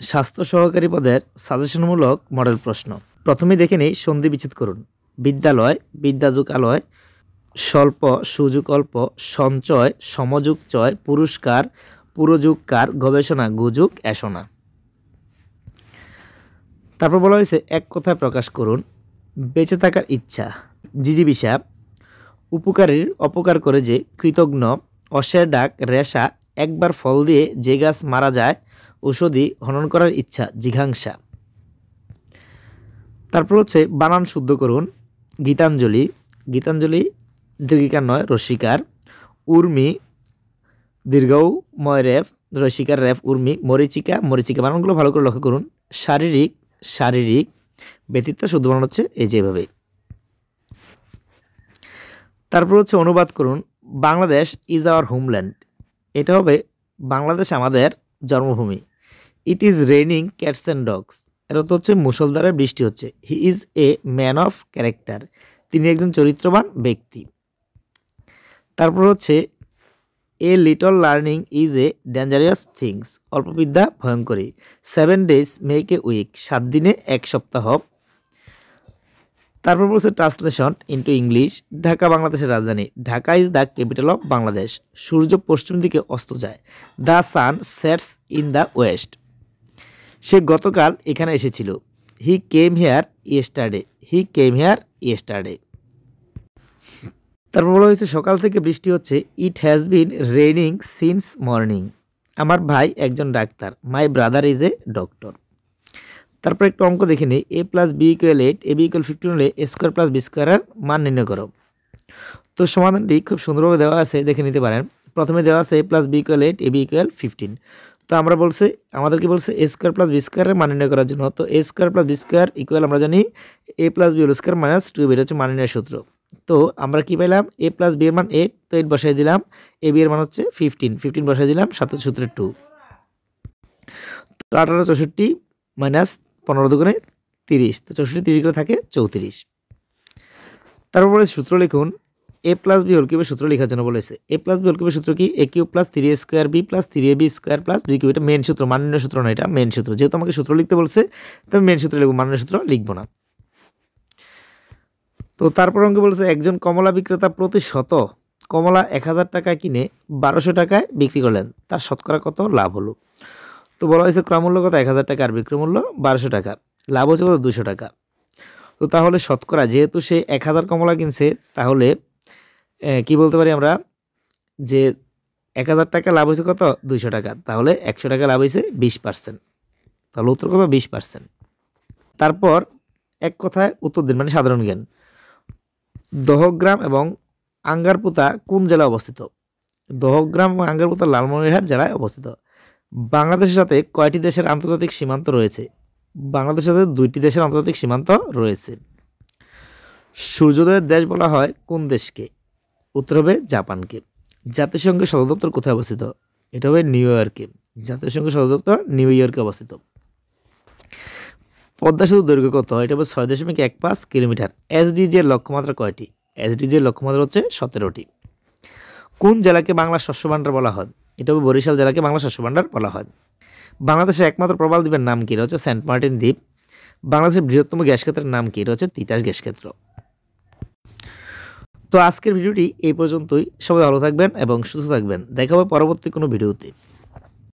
স্বাস্থ্য সহকারী পদের সাজেশনমূলক মডেল প্রশ্ন। প্রথমেই দেখে নেই সন্ধি বিচ্ছেদ করুন। বিদ্যালয়, বিদ্যাযুগ আলয়, স্বল্প, সুযোগ অল্প, সঞ্চয়, সমযুগ চয়, পুরস্কার, পুরোযুগ কার, গবেষণা, গুযুগ এসনা। তারপর বলা হয়েছে এক কথায় প্রকাশ করুন। বেঁচে থাকার ইচ্ছা, জিজিবিষা, উপকারীর অপকার করে যে, কৃতজ্ঞ, অশ্বের ডাক, রেশা, একবার ফল দিয়ে যে গাছ মারা যায়, ঔষধি, হনন করার ইচ্ছা, জিঘাংসা। তারপর হচ্ছে বানান শুদ্ধ করুন। গীতাঞ্জলি, গীতাঞ্জলি দীর্ঘিকার নয় রসিকার, উর্মি দীর্ঘৌ ময় রেফ রসিকার রেফ উর্মি, মরিচিকা মরিচিকা। বানানগুলো ভালো করে লক্ষ্য করুন। শারীরিক, শারীরিক, ব্যতীত শুদ্ধ বানান হচ্ছে এই যেভাবে। তারপর হচ্ছে অনুবাদ করুন। বাংলাদেশ ইজ আওয়ার হোমল্যান্ড, এটা হবে বাংলাদেশ আমাদের জন্মভূমি। It is raining cats and dogs, এর অর্থ হচ্ছে মুষলধারে বৃষ্টি হচ্ছে। He is a man of character, তিনি একজন চরিত্রবান ব্যক্তি। তারপর হচ্ছে a little learning is a dangerous things, অল্প বিদ্যা ভয়ঙ্করী। 7 days মেক এ উইক, 7 দিনে 1 সপ্তাহ। তারপর বলছে ট্রান্সলেশন ইন্টু ইংলিশ। ঢাকা বাংলাদেশের রাজধানী, Dhaka is the capital of Bangladesh. সূর্য পশ্চিম দিকে অস্ত যায়। The sun sets in the west, সে গতকাল এখানে এসেছিল। He came here yesterday, he came here yesterday. তারপর বলা হয়েছে সকাল থেকে বৃষ্টি হচ্ছে। It has been raining since morning, আমার ভাই একজন ডাক্তার। My brother is a doctor. তারপর একটু অঙ্ক দেখে নিই। A plus b equal 8, a b equal 15 হলে এ স্কোয়ার প্লাস বি স্কোয়ারের মান নির্ণয় করো। তো সমাধানটি খুব সুন্দরভাবে দেওয়া আছে, দেখে নিতে পারেন। প্রথমে দেওয়া আছে এ plus b equal 8, a b equal 15। তো আমরা বলছে আমাদেরকে বলছে এ স্কোয়ার প্লাস বি স্কোয়ারের মান নির্ণয় করার জন্য। তো a square plus b square equal আমরা জানি a plus b whole square minus 2b, এটা হচ্ছে মান নির্ণয়ের সূত্র। তো আমরা কি পেলাম? এ প্লাস বি এর মান 8, তো 8 বসাই দিলাম। এ বি এর মান হচ্ছে 15 বসাই দিলাম, 7 সূত্রের 2। তো 18 64 মাইনাস 15 দুগুণে 30, তো 64 30 করে থাকে 34। তারপরে সূত্র লিখুন। এ প্লাস বি হোল কিউবের সূত্র লেখার জন্য বলেছে। এ প্লাস বি হোল কিউবের সূত্র কি? A cube plus 3a square b plus 3ab square plus b cube. এটা মেন সূত্র, মান নির্ণয়ের সূত্র না, এটা মেন সূত্র। যেহেতু আমাকে সূত্র লিখতে বলছে তো আমি মেন সূত্র লিখবো, মান নির্ণয়ের সূত্র লিখবো না। তো তারপর অঙ্কে বলছে একজন কমলা বিক্রেতা প্রতি শত কমলা 1000 টাকায় কিনে 1200 টাকায় বিক্রি করলেন, তার শতকরা কত লাভ হলো? তো বলা হয়েছে ক্রয়মূল্য কত 1000 টাকা আর বিক্রয় মূল্য 1200 টাকা, লাভ হচ্ছে কত 200 টাকা। তো তাহলে শতকরা, যেহেতু সে 1000 কমলা কিনছে, তাহলে কি বলতে পারি আমরা যে 1000 টাকা লাভ হয়েছে কত 200 টাকা, তাহলে 100 টাকা লাভ হয়েছে 20%। তাহলে উত্তর কত 20%। তারপর এক কথায় উত্তর দিন, মানে সাধারণ জ্ঞান। দহগ্রাম এবং আঙ্গারপুতা কোন জেলায় অবস্থিত? দহগ্রাম এবং আঙ্গারপুতা লালমনিরহাট জেলায় অবস্থিত। বাংলাদেশের সাথে কয়টি দেশের আন্তর্জাতিক সীমান্ত রয়েছে? বাংলাদেশের সাথে 2টি দেশের আন্তর্জাতিক সীমান্ত রয়েছে। সূর্যোদয়ের দেশ বলা হয় কোন দেশকে? উত্তর হবে জাপানকে। জাতিসংঘের সদর দপ্তর কোথায় অবস্থিত? এটা হবে নিউ ইয়র্কে। জাতিসংঘের সদর দপ্তর নিউ ইয়র্কে অবস্থিত। পদ্মা সেতুর দৈর্ঘ্য কত? এটা হবে 6.15 কিলোমিটার। এসডিজি এর লক্ষ্যমাত্রা কয়টি? এসডিজি এর লক্ষ্যমাত্রা হচ্ছে 17টি। কোন জেলাকে বাংলা শস্য ভাণ্ডার বলা হয়? এটা হবে বরিশাল জেলাকে বাংলা শস্য ভাণ্ডার বলা হয়। বাংলাদেশের একমাত্র প্রবাল দ্বীপের নাম কি? এটা হচ্ছে সেন্ট মার্টিন দ্বীপ। বাংলাদেশের বৃহত্তম গ্যাস ক্ষেত্রের নাম কি? এটা হচ্ছে তিতাস গ্যাস ক্ষেত্র। তো আজকের ভিডিওটি এই পর্যন্তই। সবাই ভালো থাকবেন এবং সুস্থ থাকবেন। দেখা হবে পরবর্তী কোনো ভিডিওতে।